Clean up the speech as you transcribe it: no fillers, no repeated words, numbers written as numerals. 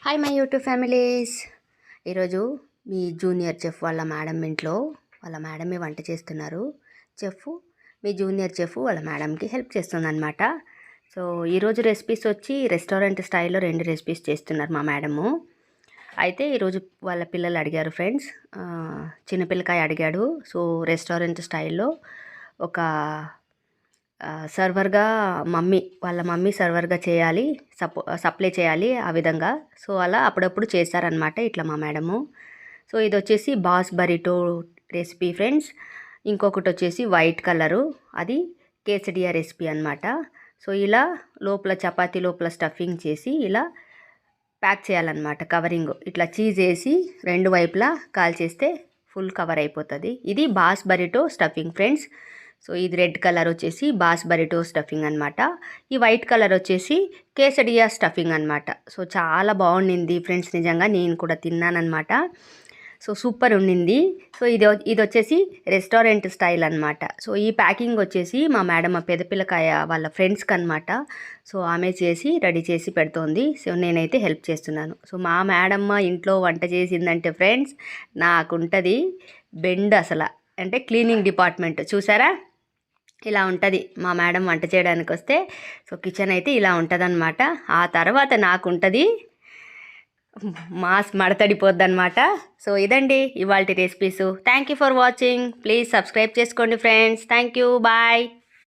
Hi my YouTube families. ఈరోజు మీ junior chef వాళ్ళ madam ఇంట్లో వాళ్ళ మేడమే వంట చేస్తున్నారు. చెఫ్ మీ జూనియర్ చెఫ్ వాళ్ళ మేడంకి హెల్ప్ చేస్తుందన్నమాట. సో ఈరోజు రెసిపీస్ వచ్చి రెస్టారెంట్ స్టైల్లో 2 రెసిపీస్ చేస్తున్నారు మా మేడము. అయితే ఈరోజు వాళ్ళ పిల్లలు అడిగారు ఫ్రెండ్స్, చిన్నపిల్లకాయ అడిగాడు. సో రెస్టారెంట్ స్టైల్లో ఒక సర్వర్గా వాళ్ళ మమ్మీ సర్వర్గా చేయాలి, సప్లై చేయాలి ఆ విధంగా. సో అలా అప్పుడప్పుడు చేశారనమాట ఇట్లా మా మేడము. సో ఇది వచ్చేసి బాస్ బరిటో రెసిపీ ఫ్రెండ్స్. ఇంకొకటి వచ్చేసి వైట్ కలరు, అది కేసడియా రెసిపీ అనమాట. సో ఇలా లోపల చపాతీ లోపల స్టఫింగ్ చేసి ఇలా ప్యాక్ చేయాలన్నమాట. కవరింగ్ ఇట్లా చీజ్ వేసి 2 వైపులా కాల్ చేస్తే ఫుల్ కవర్ అయిపోతుంది. ఇది బాస్ బరిటో స్టఫింగ్ ఫ్రెండ్స్. సో ఇది రెడ్ కలర్ వచ్చేసి బాస్ బరిటో స్టఫింగ్ అనమాట. ఈ వైట్ కలర్ వచ్చేసి కేసడియా స్టఫింగ్ అనమాట. సో చాలా బాగుండింది ఫ్రెండ్స్, నిజంగా నేను కూడా తిన్నానమాట. సో సూపర్ ఉండింది. సో ఇది వచ్చేసి రెస్టారెంట్ స్టైల్ అనమాట. సో ఈ ప్యాకింగ్ వచ్చేసి మా మేడం పెద్ద పిల్లకాయ వాళ్ళ ఫ్రెండ్స్కి అనమాట. సో ఆమె చేసి రెడీ చేసి పెడుతోంది. సో నేనైతే హెల్ప్ చేస్తున్నాను. సో మా మేడమ్మ ఇంట్లో వంట చేసిందంటే ఫ్రెండ్స్ నాకుంటుంది బెండ్ అసలు. అంటే క్లీనింగ్ డిపార్ట్మెంట్ చూసారా, ఇలా ఉంటుంది మా మేడం వంట చేయడానికి వస్తే. సో కిచెన్ అయితే ఇలా ఉంటుంది అనమాట. ఆ తర్వాత నాకు ఉంటుంది మాస్ మడతడిపోద్ది అనమాట. సో ఇదండి ఇవాళ recipes. Thank you for watching. Please subscribe చేసుకోండి ఫ్రెండ్స్. Thank you, bye.